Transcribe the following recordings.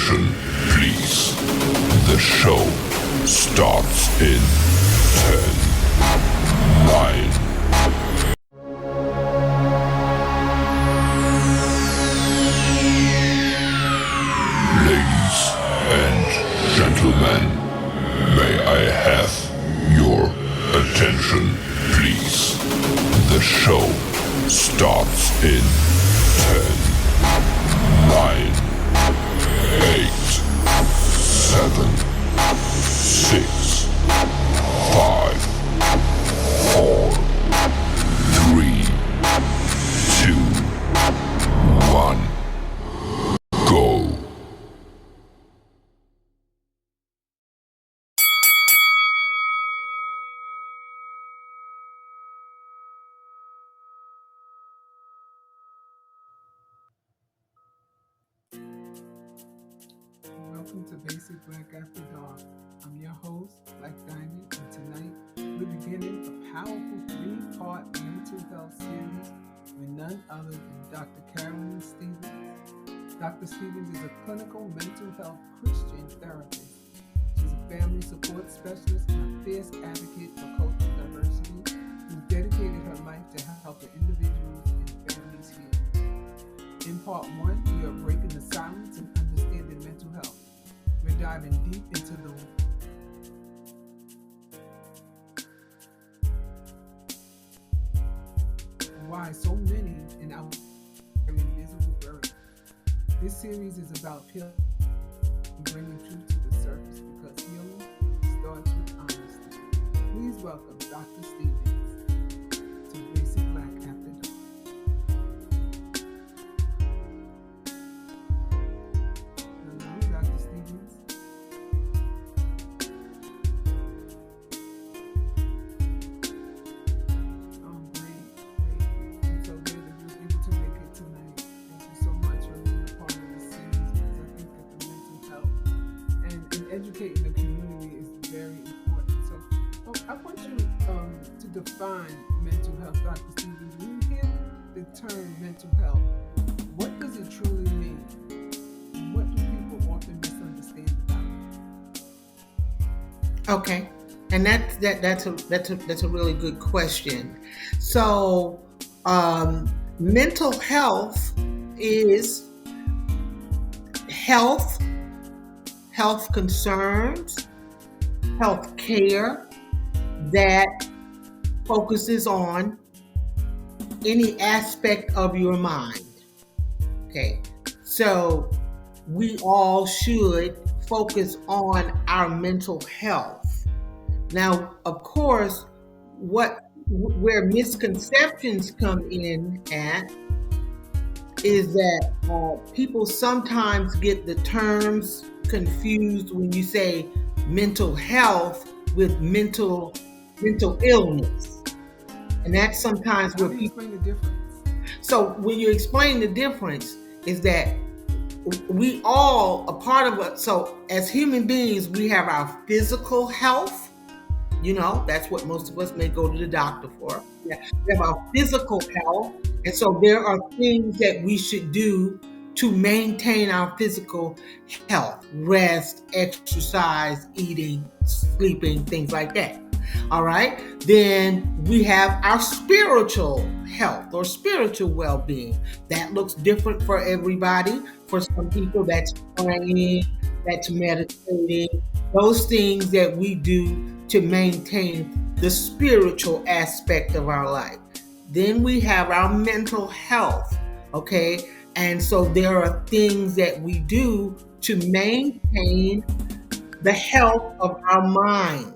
Attention, please. The show starts in 10, 9. Ladies and gentlemen, may I have your attention, please? The show starts in 10, 9, 8, 7, 6, 5, 4, 3, 2, 1, go. Welcome to Basic Black After Dark. I'm your host, Black Diamond, and tonight we're beginning a powerful 3-part mental health series with none other than Dr. Carolyn Stevens. Dr. Stevens is a clinical mental health Christian therapist. She's a family support specialist and a fierce advocate for cultural diversity who's dedicated her life to helping individuals and families heal. In part 1, we are breaking the silence and understanding mental health. We're diving deep into the why so many in our invisible burden. This series is about bringing truth to the surface because healing starts with honesty. Please welcome Dr. Stevens to Basic Black After Dark. Hello, Dr. Stevens. Great. I'm so glad that you were able to make it tonight. Thank you so much for being a part of this series because I think that the mental health and educating the community is very important. So I want you to define mental health, Dr. Stevens. When you hear the term mental health, what does it truly mean? What do people often misunderstand about it? Okay, and that's a really good question. So, mental health is health concerns, health care that focuses on any aspect of your mind. Okay, so we all should focus on our mental health. Now, of course, where misconceptions come in at is that people sometimes get the terms confused when you say mental health with mental illness, and that's sometimes How where do you people. explain the difference? So when you explain the difference, is that we all a part of it. So as human beings, we have our physical health. That's what most of us may go to the doctor for. Yeah. We have our physical health. And so there are things that we should do to maintain our physical health: rest, exercise, eating, sleeping, things like that. All right. Then we have our spiritual health or spiritual well-being. That looks different for everybody. For some people, that's praying, that's meditating, those things that we do to maintain the spiritual aspect of our life. Then we have our mental health, okay? And so there are things that we do to maintain the health of our mind.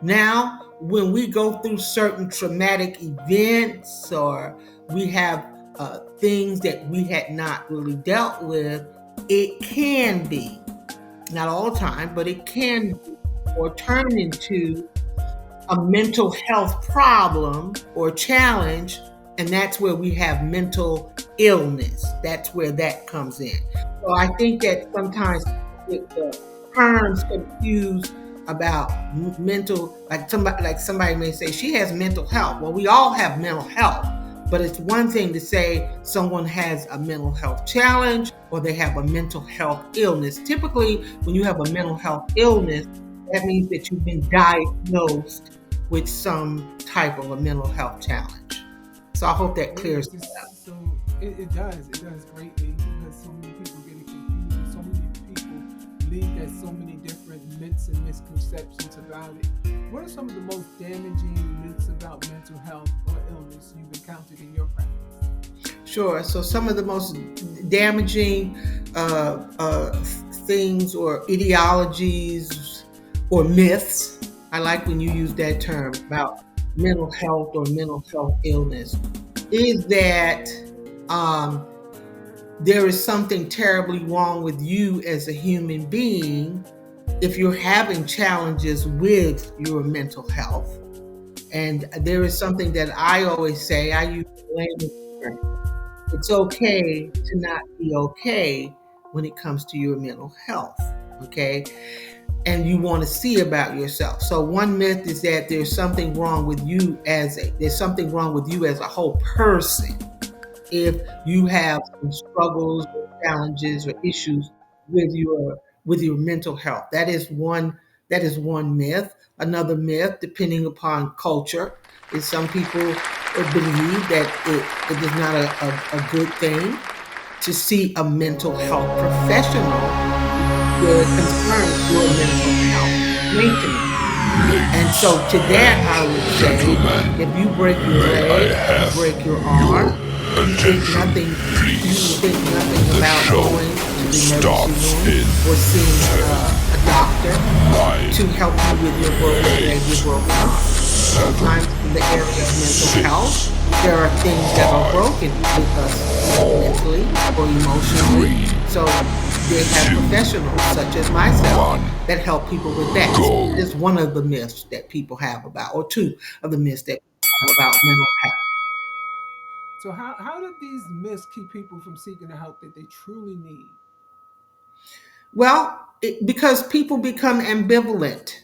Now, when we go through certain traumatic events or we have things that we had not really dealt with, it can be, not all the time, but it can be, or turn into a mental health problem or challenge, and that's where we have mental illness. That's where that comes in. So I think that sometimes with the terms confused about mental, like somebody may say she has mental health. Well, we all have mental health, But it's one thing to say someone has a mental health challenge or they have a mental health illness. Typically, when you have a mental health illness, that means that you've been diagnosed with some type of a mental health challenge. So I hope that Yeah, clears it up. so it does. It does greatly because so many people get it confused. And so many people believe there's so many different myths and misconceptions about it. What are some of the most damaging myths about mental health or illness you've encountered in your practice? Sure. So some of the most damaging things or ideologies or myths, I like when you use that term about mental health or mental health illness, is that um, there is something terribly wrong with you as a human being if you're having challenges with your mental health. And there is something that I always say, I use the layman's term. It's okay to not be okay when it comes to your mental health. Okay. And you want to see about yourself. So one myth is that there's something wrong with you there's something wrong with you as a whole person if you have some struggles or challenges or issues with your mental health. That is one myth. Another myth, depending upon culture, is some people believe that it is not a good thing to see a mental health professional with concern with your mental health maintenance. And so to that I would say, Gentlemen, if you break your may I leg, have break your your arm, attention, you please? think nothing The about show going to the starts emergency in room or seeing a doctor 9, to help you with your broken leg, your broken arm. Sometimes in the area of mental health, there are things that are broken with us mentally or emotionally. So they have professionals such as myself that help people with that. go. It's one of the myths that people have about, or two of the myths that people have about mental health. So how do these myths keep people from seeking the help that they truly need? Well, because people become ambivalent,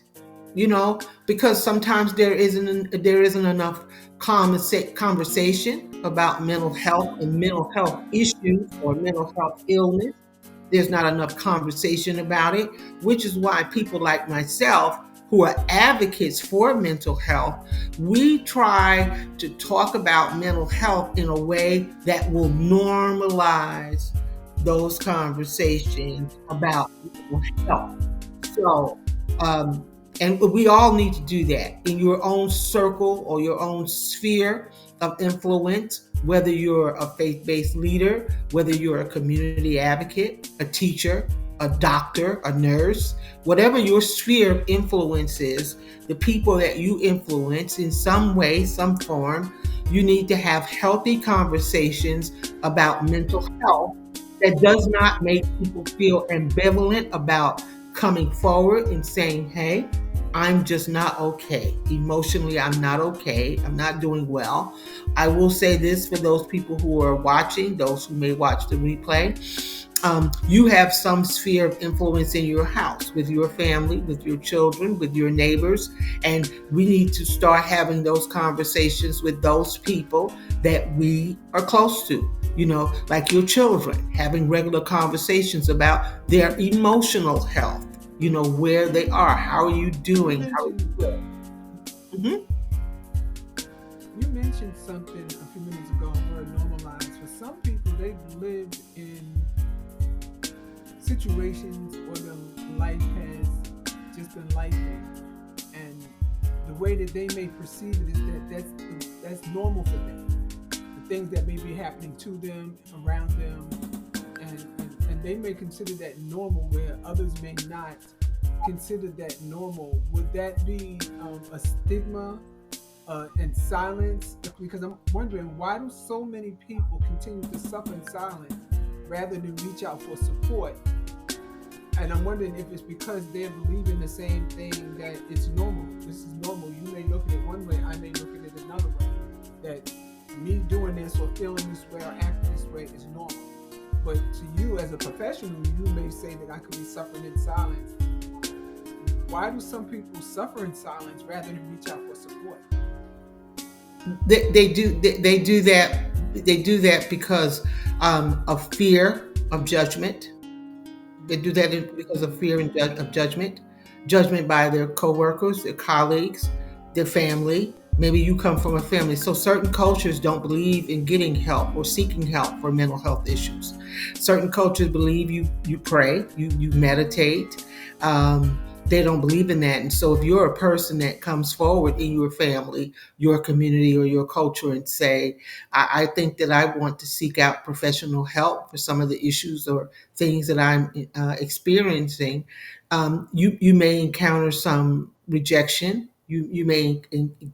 because sometimes there isn't enough conversation about mental health and mental health issues or mental health illness. There's not enough conversation about it, which is why people like myself, who are advocates for mental health, we try to talk about mental health in a way that will normalize those conversations about mental health. So, um, and we all need to do that in your own circle or your own sphere of influence, whether you're a faith based leader, whether you're a community advocate, a teacher, a doctor, a nurse, whatever your sphere of influence is, the people that you influence in some way, some form, you need to have healthy conversations about mental health that does not make people feel ambivalent about coming forward and saying, hey, I'm just not okay. Emotionally, I'm not okay. I'm not doing well. I will say this for those people who are watching, those who may watch the replay. You have some sphere of influence in your house, with your family, with your children, with your neighbors, and we need to start having those conversations with those people that we are close to. Like your children, having regular conversations about their emotional health, where they are, how are you You doing, how are you mentioned doing? Mhm. you mentioned something a few minutes ago, word normalized. For some people, they've lived in situations where their life has just been lifing, and the way that they may perceive it is that that's normal for them. The things that may be happening to them, around them, and they may consider that normal, where others may not consider that normal. Would that be a stigma and silence? Because I'm wondering, why do so many people continue to suffer in silence rather than reach out for support? And I'm wondering if it's because they're believing the same thing, that it's normal. This is normal. You may look at it one way, I may look at it another way. That me doing this or feeling this way or acting this way is normal. But to you as a professional, you may say that I could be suffering in silence. Why do some people suffer in silence rather than reach out for support? they do that. They do that because of fear of judgment. They do that because of fear of judgment, judgment by their coworkers, their colleagues, their family. Maybe you come from a family. So certain cultures don't believe in getting help or seeking help for mental health issues. Certain cultures believe you pray, you meditate. They don't believe in that. And so if you're a person that comes forward in your family, your community, or your culture and say, I think that I want to seek out professional help for some of the issues or things that I'm experiencing, you may encounter some rejection. You may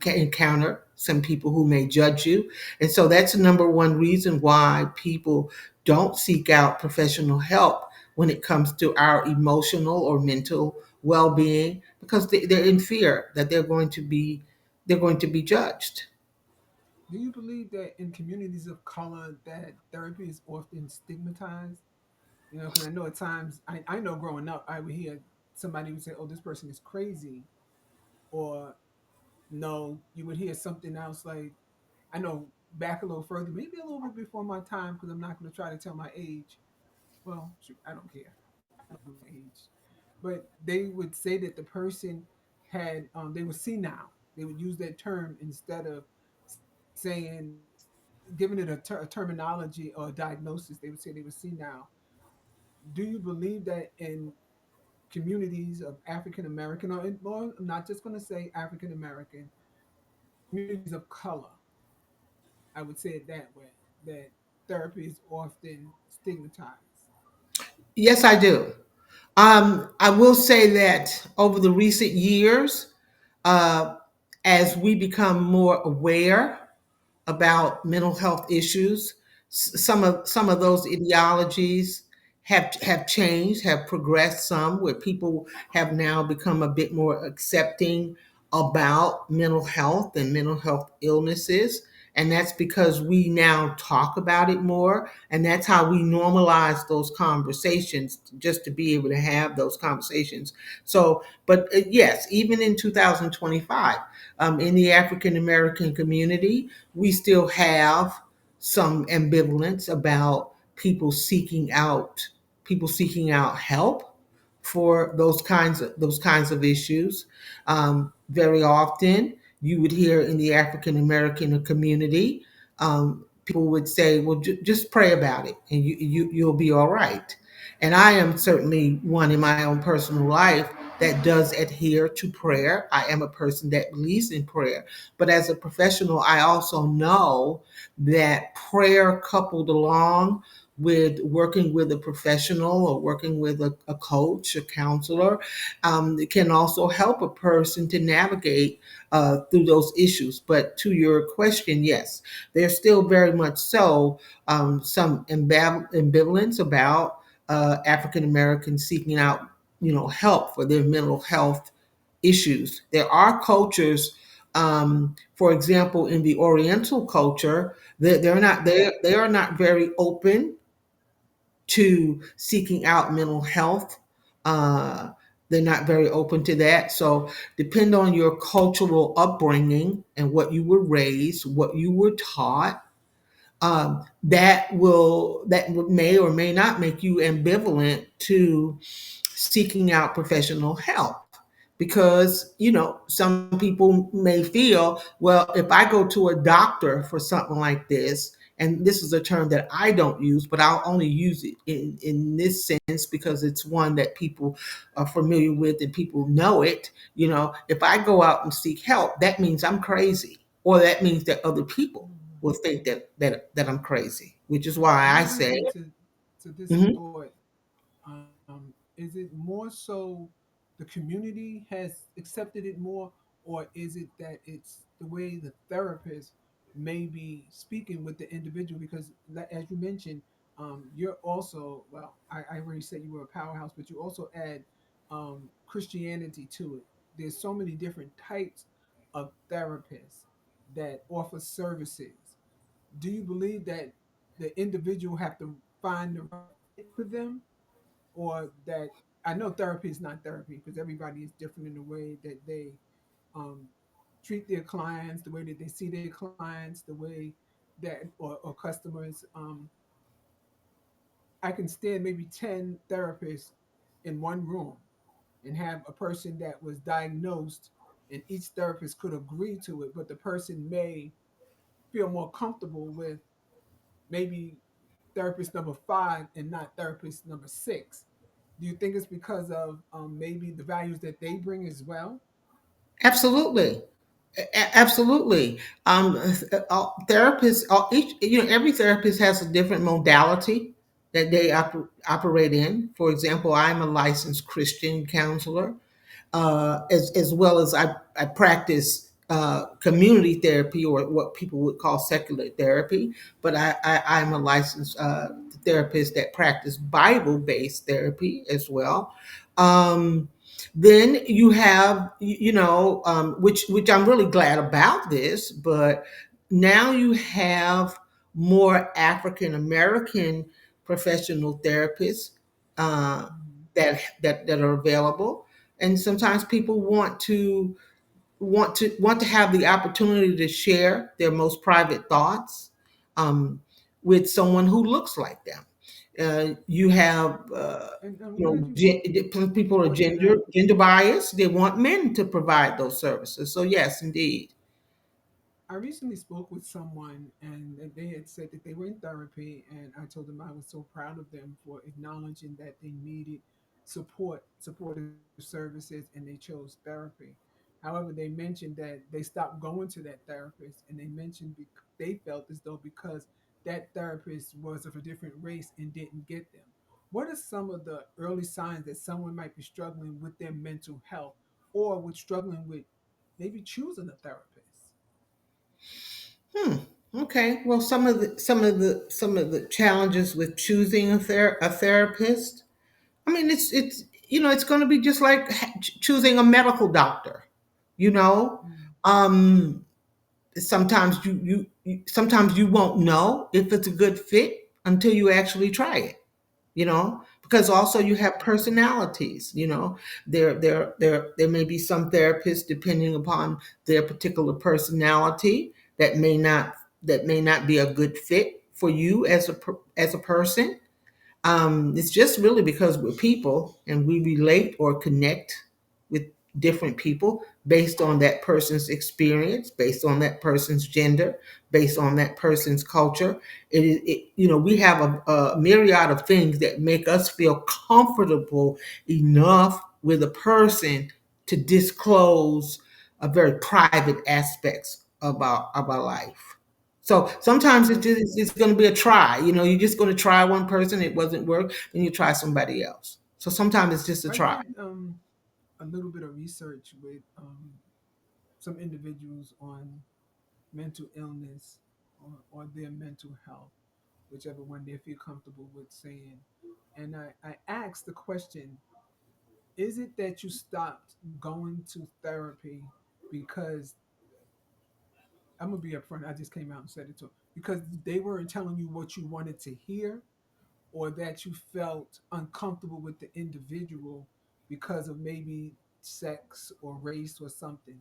encounter some people who may judge you, and so that's the number one reason why people don't seek out professional help when it comes to our emotional or mental well-being, because they're in fear that they're going to be judged. Do you believe that in communities of color that therapy is often stigmatized? You know, because I know at times, I know growing up, I would hear somebody would say, "Oh, this person is crazy," or no, you would hear something else like, I know back a little further, maybe a little bit before my time, because I'm not going to try to tell my age. Well, shoot, I don't care. I don't know my age. But they would say that the person had, they were senile. They would use that term instead of saying, giving it a terminology or a diagnosis. They would say they were senile. Do you believe that in communities of African American, or I'm not just going to say African American, communities of color, I would say it that way, that therapy is often stigmatized? Yes, I do. I will say that over the recent years, uh, as we become more aware about mental health issues, some of those ideologies have changed, have progressed some, where people have now become a bit more accepting about mental health and mental health illnesses. And that's because we now talk about it more. And that's how we normalize those conversations, just to be able to have those conversations. So, but yes, even in 2025, in the African American community, we still have some ambivalence about people seeking out help for those kinds of issues. Very often, you would hear in the African American community, people would say, "Well, just pray about it, and you'll be all right." And I am certainly one in my own personal life that does adhere to prayer. I am a person that believes in prayer. But as a professional, I also know that prayer coupled along with working with a professional or working with a coach, a counselor, it can also help a person to navigate through those issues. But to your question, yes, there's still very much so some ambivalence about African Americans seeking out, help for their mental health issues. There are cultures, for example, in the Oriental culture, they are not very open to seeking out mental health. Uh, they're not very open to that. So, depend on your cultural upbringing and what you were raised, what you were taught. That may or may not make you ambivalent to seeking out professional help, because some people may feel, well, if I go to a doctor for something like this, and this is a term that I don't use, but I'll only use it in this sense because it's one that people are familiar with and people know it. If I go out and seek help, that means I'm crazy, or that means that other people Mhm. will think that I'm crazy, which is why Let I me say, listen to this mhm. thought. Is it more so the community has accepted it more, or is it that it's the way the therapist may be speaking with the individual? Because, as you mentioned, you're also, well, I already said you were a powerhouse, but you also add Christianity to it. There's so many different types of therapists that offer services. Do you believe that the individual have to find the right fit for them, or that, I know therapy is not therapy because everybody is different in the way that they um, treat their clients, the way that they see their clients, the way that or customers. I can stand maybe 10 therapists in one room and have a person that was diagnosed, and each therapist could agree to it, but the person may feel more comfortable with maybe therapist number 5 and not therapist number 6. Do you think it's because of maybe the values that they bring as well? Absolutely. Absolutely. Therapists, each, every therapist has a different modality that they operate in. For example, I'm a licensed Christian counselor, as well as I practice community therapy, or what people would call secular therapy. But I'm a licensed therapist that practice Bible-based therapy as well. Um, then you have, which I'm really glad about this, but now you have more African American professional therapists uh, Mhm. that are available, and sometimes people want to have the opportunity to share their most private thoughts um, with someone who looks like them. You have, And I'm glad you some people are pointed out. gender biased. They want men to provide those services. So yes, indeed. I recently spoke with someone, and they had said that they were in therapy, and I told them I was so proud of them for acknowledging that they needed supportive services, and they chose therapy. However, they mentioned that they stopped going to that therapist, and they mentioned they felt as though because that therapist was of a different race and didn't get them. What are some of the early signs that someone might be struggling with their mental health, or with struggling with maybe choosing a therapist? Hmm. Okay. Well, some of the challenges with choosing a therapist. I mean, it's going to be just like choosing a medical doctor. You know, Mm. um, sometimes sometimes you won't know if it's a good fit until you actually try it. Because also you have personalities. There may be some therapists, depending upon their particular personality, that may not be a good fit for you as a person. It's just really because we're people and we relate or connect with different people based on that person's experience, based on that person's gender, based on that person's culture. We have a myriad of things that make us feel comfortable enough with a person to disclose a very private aspects of our life. So sometimes Well, it's going to be a try. You're just going to try one person. It wasn't work, then you try somebody else. So sometimes it's just a I try. did a little bit of research with some individuals on mental illness, or their mental health, whichever one they feel comfortable with saying. And I asked the question: is it that you stopped going to therapy because, I'm gonna be upfront? I just came out and said it to them, because they weren't telling you what you wanted to hear, or that you felt uncomfortable with the individual because of maybe sex or race or something.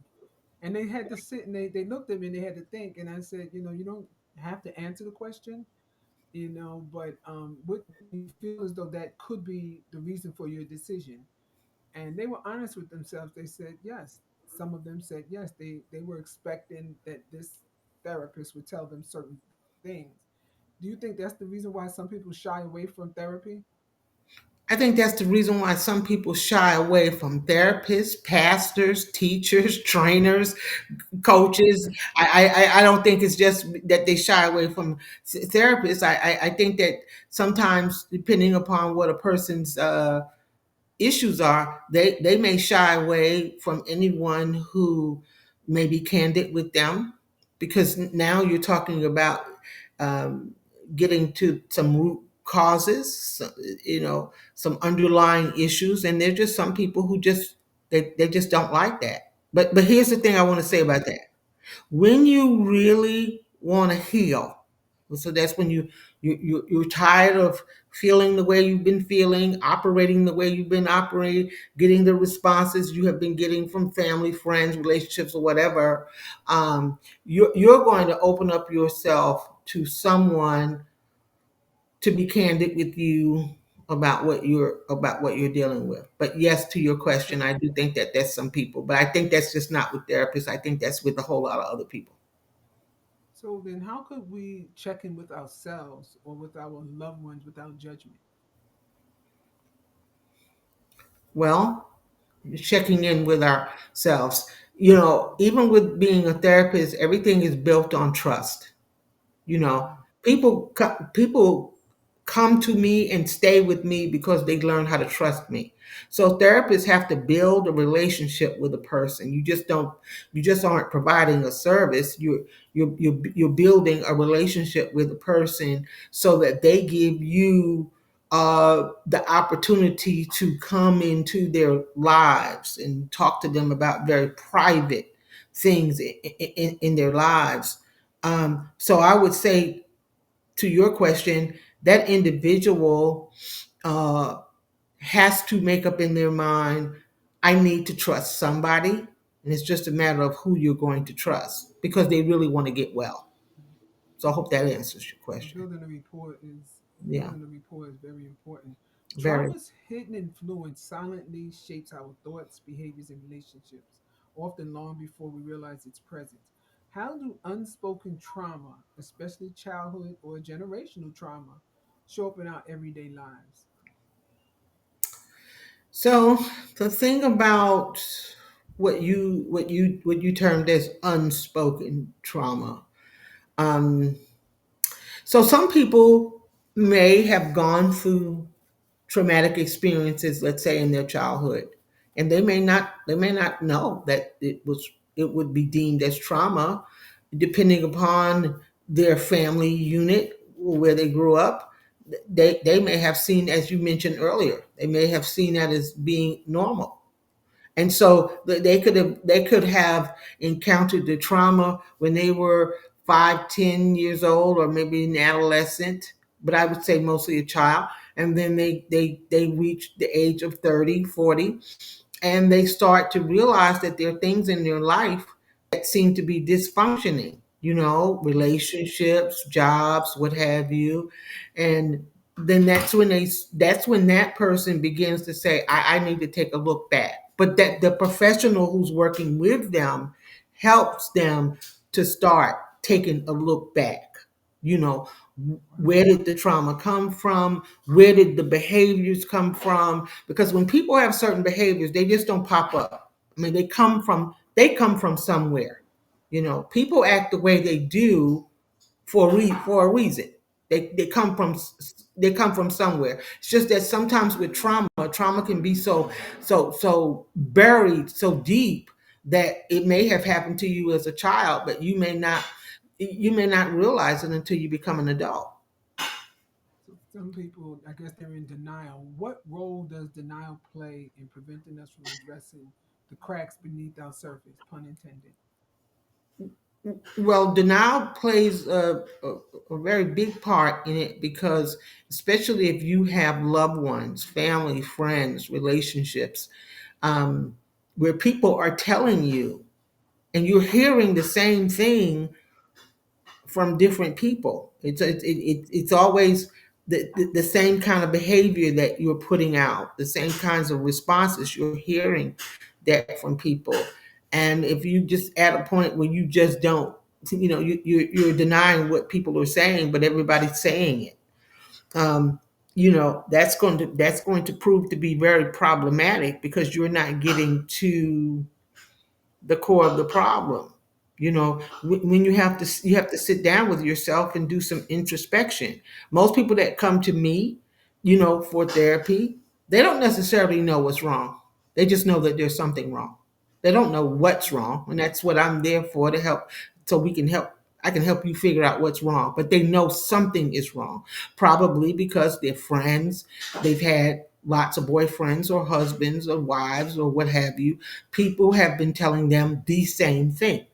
And they had to sit, and they looked at me and they had to think. And I said, you don't have to answer the question, but what do you feel as though that could be the reason for your decision? And they were honest with themselves. They said yes. Some of them said yes. They were expecting that this therapist would tell them certain things. Do you think that's the reason why some people shy away from therapy? I think that's the reason why some people shy away from therapists, pastors, teachers, trainers, coaches. I don't think it's just that they shy away from therapists. I think that sometimes, depending upon what a person's issues are, they may shy away from anyone who may be candid with them, because now you're talking about um, getting to some root causes, some underlying issues, and there's just some people who they just don't like that. But here's the thing I want to say about that: when you really want to heal, so that's when You're tired of feeling the way you've been feeling, operating the way you've been operating, getting the responses you have been getting from family, friends, relationships, or whatever. You're going to open up yourself to someone to be candid with you about what you're dealing with. But yes, to your question, I do think that there's some people, but I think that's just not with therapists. I think that's with a whole lot of other people. So then, how could we check in with ourselves or with our loved ones without judgment? Well, checking in with ourselves. Even with being a therapist, everything is built on trust. You know, people come to me and stay with me because they learn how to trust me. So therapists have to build a relationship with a person. You just aren't providing a service. You're building a relationship with a person so that they give you the opportunity to come into their lives and talk to them about very private things in their lives. So I would say, to your question, that individual uh, has to make up in their mind, I need to trust somebody. And it's just a matter of who you're going to trust because they really want to get well. So I hope that answers your So question. Yeah, building a rapport is very important. very. Trauma's hidden influence silently shapes our thoughts, behaviors, and relationships, often long before we realize its presence. How do unspoken trauma, especially childhood or generational trauma, show up in our everyday lives? So the thing about what you termed as unspoken trauma. Um, so some people may have gone through traumatic experiences, let's say in their childhood, and they may not know that it would be deemed as trauma, depending upon their family unit where they grew up. They may have seen, as you mentioned earlier, they may have seen that as being normal, and so they could have encountered the trauma when they were 5, 10 years old, or maybe an adolescent, but I would say mostly a child. And then they reach the age of 30, 40, and they start to realize that there are things in their life that seem to be dysfunctioning, relationships, jobs, what have you. And then that's when that person begins to say, I need to take a look back. But that the professional who's working with them helps them to start taking a look back. You know, where did the trauma come from? Where did the behaviors come from? Because when people have certain behaviors, they just don't pop up. I mean, they come from somewhere. People act the way they do for a reason. They come from somewhere. It's just that sometimes with trauma can be so buried, so deep, that it may have happened to you as a child, but you may not realize it until you become an adult. So some people, I guess they're in denial. What role does denial play in preventing us from addressing the cracks beneath our surface, pun intended? Well, denial plays a very big part in it, because especially if you have loved ones, family, friends, relationships, um, where people are telling you and you're hearing the same thing from different people. It's always the same kind of behavior that you're putting out, the same kinds of responses you're hearing that from people. And if you just at a point where you just don't, you're denying what people are saying, but everybody's saying it. Um, that's going to prove to be very problematic, because you're not getting to the core of the problem. When you have to sit down with yourself and do some introspection. Most people that come to me, for therapy, they don't necessarily know what's wrong. They just know that there's something wrong. They don't know what's wrong, and that's what I'm there for, to help, so we can help. I can help you figure out what's wrong, but they know something is wrong, probably because they're friends. They've had lots of boyfriends or husbands or wives or what have you. People have been telling them the same thing.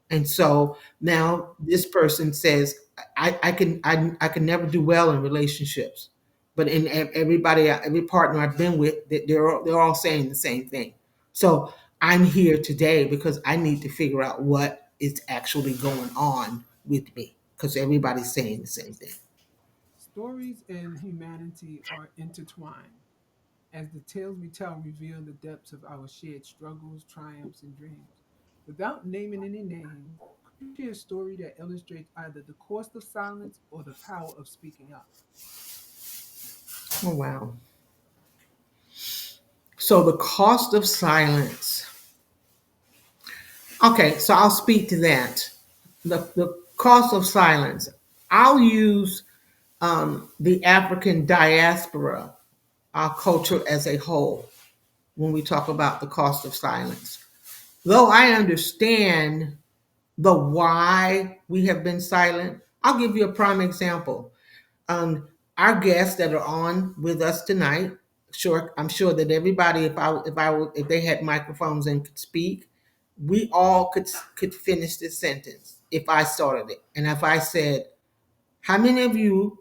And so now this person says, I can never do well in relationships, but in everybody, every partner I've been with, they're all saying the same thing. So I'm here today because I need to figure out what is actually going on with me because everybody's saying the same thing. Stories and humanity are intertwined, as the tales we tell reveal the depths of our shared struggles, triumphs, and dreams. Without naming any names, could you share a story that illustrates either the cost of silence or the power of speaking up? Oh wow! So the cost of silence. Okay, so I'll speak to that. The cost of silence. I'll use the African diaspora, our culture as a whole, when we talk about the cost of silence. Though I understand the why we have been silent, I'll give you a prime example. Um, our guests that are on with us tonight, sure, I'm sure that everybody, if they had microphones and could speak, we all could finish this sentence if I started it, and if I said, how many of you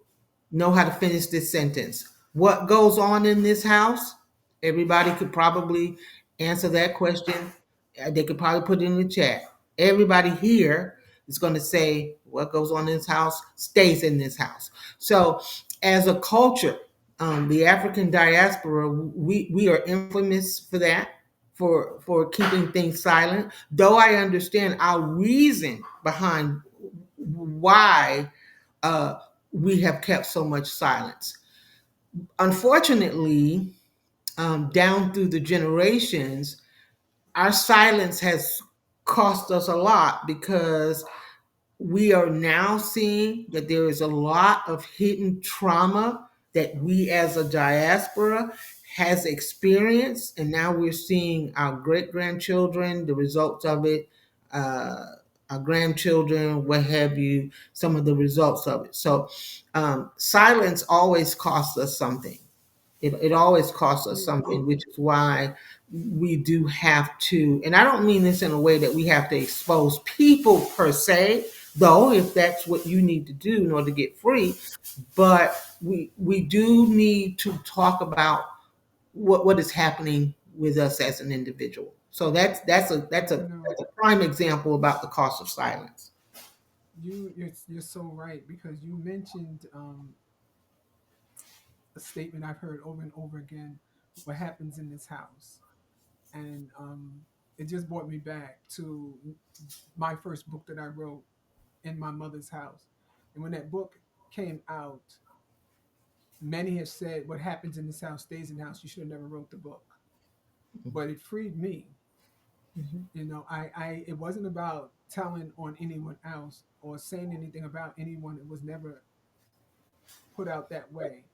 know how to finish this sentence? What goes on in this house? Everybody could probably answer that question. They could probably put it in the chat. Everybody here is going to say what goes on in this house stays in this house. So, as a culture, the African diaspora, we are infamous for that, for keeping things silent. Though I understand our reason behind why uh, we have kept so much silence. Unfortunately, down through the generations, our silence has cost us a lot because we are now seeing that there is a lot of hidden trauma that we as a diaspora has experienced, and now we're seeing our great grandchildren, the results of it, uh, our grandchildren, what have you, some of the results of it. So silence always costs us something. It always costs us Yeah. something, which is why we do have to, and I don't mean this in a way that we have to expose people per se, though, if that's what you need to do in order to get free, but we do need to talk about what is happening with us as an individual. So You know, that's a prime example about the cost of silence. you're so right because you mentioned a statement I've heard over and over again. What happens in this house, and it just brought me back to my first book that I wrote in my mother's house. And when that book came out, many have said, "What happens in this house stays in the house." You should have never wrote the book, but it freed me. Mhm. You know, it wasn't about telling on anyone else or saying anything about anyone. It was never put out that way.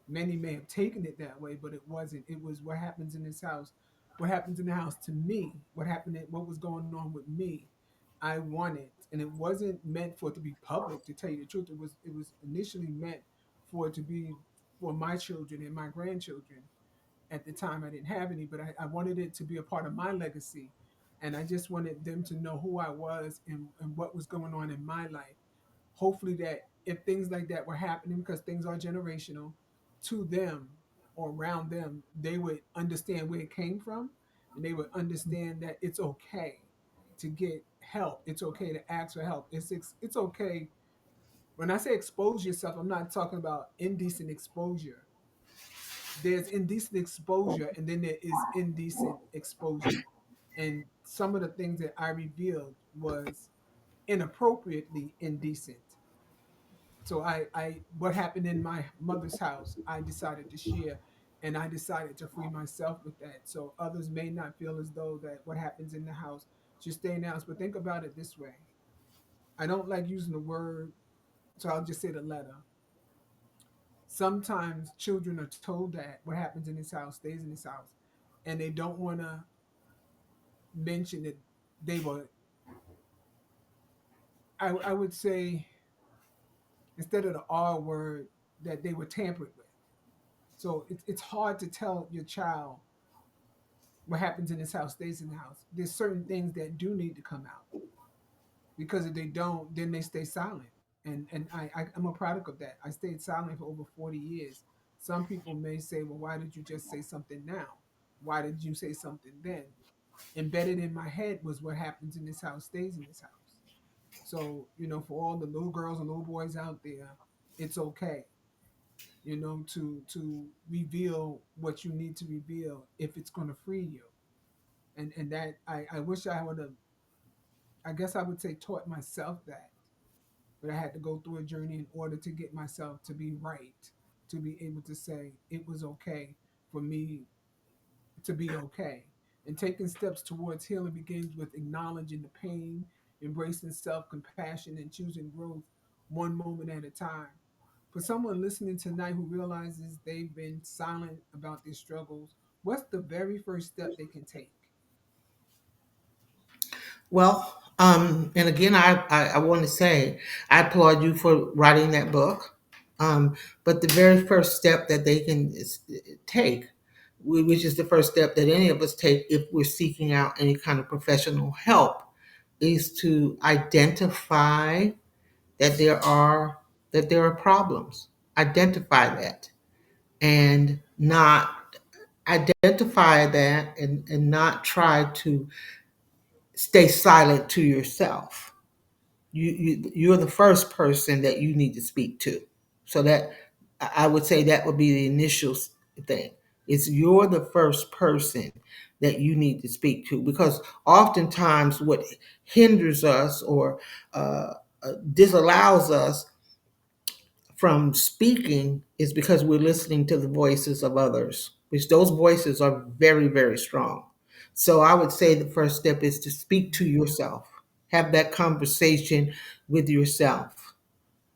Many may have taken it that way, but it wasn't. It was what happens in this house, what happens in the house to me, what was going on with me. I wanted, and it wasn't meant for it to be public. To tell you the truth, it was initially meant for it to be for my children and my grandchildren. At the time, I didn't have any, but I wanted it to be a part of my legacy, and I just wanted them to know who I was and what was going on in my life. Hopefully that if things like that were happening, because things are generational, to them or around them, they would understand where it came from, and they would understand that it's okay to get help. It's okay to ask for help. It's okay. When I say expose yourself, I'm not talking about indecent exposure. There's indecent exposure, and then there is indecent exposure. And some of the things that I revealed was inappropriately indecent. So what happened in my mother's house, I decided to share, and I decided to free myself with that. So others may not feel as though that what happens in the house should stay in the house. But think about it this way. I don't like using the word, so I'll just say the letter. Sometimes children are told that what happens in this house stays in this house, and they don't want to mention that they were. I would say instead of the R word that they were tampered with. So it's hard to tell your child what happens in this house stays in the house. There's certain things that do need to come out because if they don't, then they stay silent. I'm a product of that. I stayed silent for over 40 years. Some people may say, well, why did you just say something now? Why did you say something then? Embedded in my head was what happens in this house stays in this house. So, for all the little girls and little boys out there, it's okay, to reveal what you need to reveal if it's going to free you. And that I wish I would have, I guess I would say, taught myself that, but I had to go through a journey in order to get myself to be right, to be able to say it was okay for me to be okay. And taking steps towards healing begins with acknowledging the pain, embracing self compassion, and choosing growth one moment at a time. For someone listening tonight who realizes they've been silent about their struggles, what's the very first step they can take? Well, and again, I want to say I applaud you for writing that book. But the very first step that they can take, which is the first step that any of us take if we're seeking out any kind of professional help, is to identify that there are problems. Identify that, and not identify that, and not try to stay silent to yourself. You're the first person that you need to speak to. So that, I would say, that would be the initial thing. It's you're the first person that you need to speak to, because oftentimes what hinders us or disallows us from speaking is because we're listening to the voices of others, which those voices are very, very strong. So I would say the first step is to speak to yourself, have that conversation with yourself.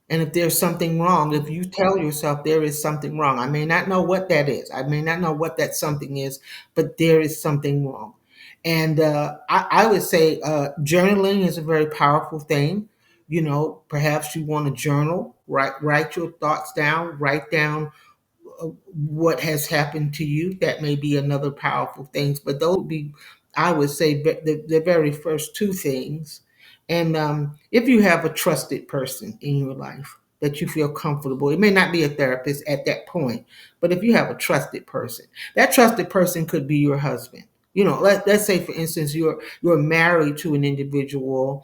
And if there's something wrong, if you tell yourself there is something wrong, I may not know what that is, I may not know what that something is, but there is something wrong. And I would say journaling is a very powerful thing. Perhaps you want to journal, write your thoughts down, write down what has happened to you. That may be another powerful things, but those would be, I would say, the very first two things. And if you have a trusted person in your life that you feel comfortable, it may not be a therapist at that point, but if you have a trusted person, that trusted person could be your husband. Let's say, for instance, you're married to an individual,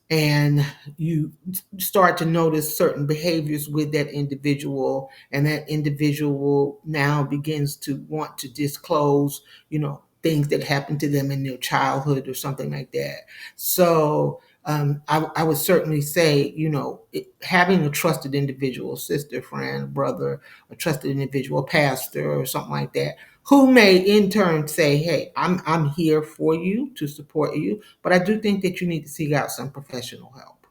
and you start to notice certain behaviors with that individual, and that individual now begins to want to disclose things that happened to them in their childhood or something like that. So I would certainly say, having a trusted individual, sister, friend, brother, a trusted individual, pastor, or something like that, who may in turn say, hey, I'm here for you to support you, but I do think that you need to seek out some professional help.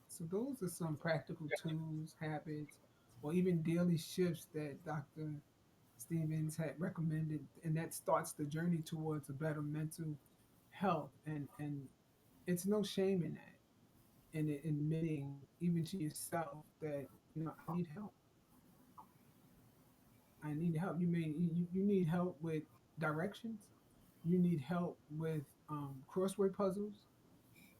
So those are some practical tools, habits, or even daily shifts that Dr. Stevens had recommended, and that starts the journey towards a better mental health. And it's no shame in that, and admitting even to yourself that I need help. I need help. You need help with directions. You need help with crossword puzzles.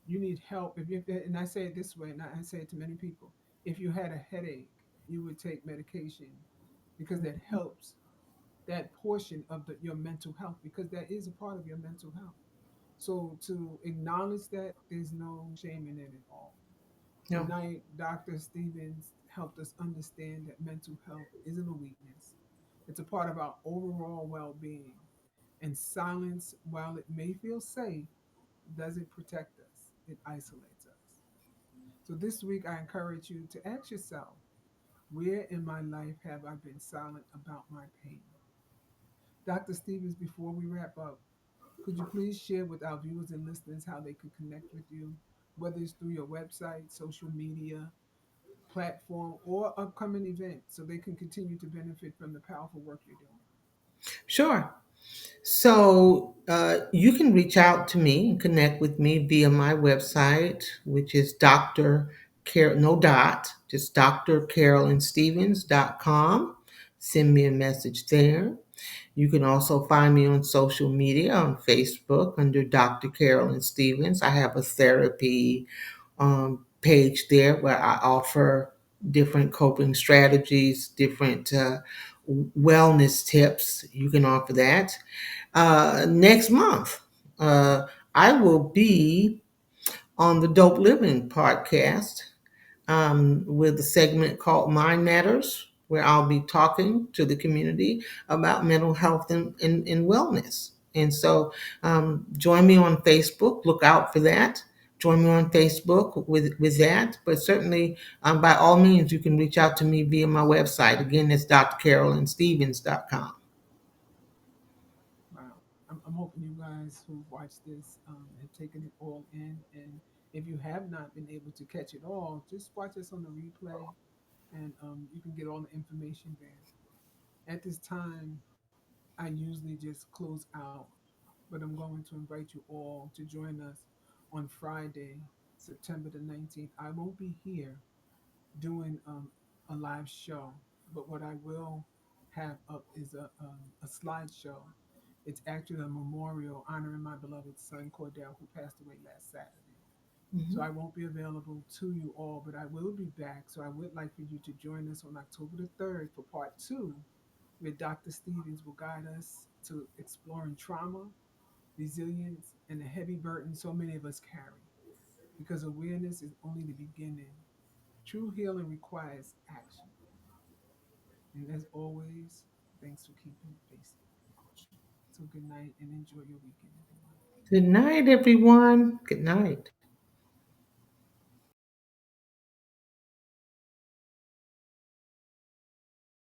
You need help if you, and I say it this way, and I say it to many people. If you had a headache, you would take medication because that helps that portion of your mental health, because that is a part of your mental health. So to acknowledge that, there's no shame in it at all. No. Tonight, Dr. Stevens helped us understand that mental health isn't a weakness. It's a part of our overall well-being. And silence, while it may feel safe, doesn't protect us. It isolates us. So this week, I encourage you to ask yourself, where in my life have I been silent about my pain? Dr. Stevens, before we wrap up, could you please share with our viewers and listeners how they could connect with you, whether it's through your website, social media, platform, or upcoming event, so they can continue to benefit from the powerful work you're doing? Sure. So you can reach out to me and connect with me via my website, which is Dr. Carol, no dot, just drcarolynstevens.com. Send me a message there. You can also find me on social media, on Facebook under Dr. Carolyn Stevens. I have a therapy page there where I offer different coping strategies, different wellness tips. You can offer that. Next month, I will be on the Dope Living podcast with a segment called Mind Matters, where I'll be talking to the community about mental health and wellness. And so join me on Facebook. Look out for that. Join me on Facebook with that. But certainly, by all means, you can reach out to me via my website. Again, it's drcarolynstevens.com. Wow. I'm hoping you guys who watched this have taken it all in. And if you have not been able to catch it all, just watch us on the replay and you can get all the information there. At this time, I usually just close out, but I'm going to invite you all to join us on Friday, September the 19th. I won't be here doing a live show, but what I will have up is a slideshow. It's actually a memorial honoring my beloved son Cordell, who passed away last Saturday. So I won't be available to you all, but I will be back. So I would like for you to join us on October the 3rd for part two, where Dr. Stevens will guide us to exploring trauma, resilience, and the heavy burden so many of us carry. Because awareness is only the beginning. True healing requires action. And as always, thanks for keeping it basic. So good night and enjoy your weekend, everyone. Good night, everyone. Good night.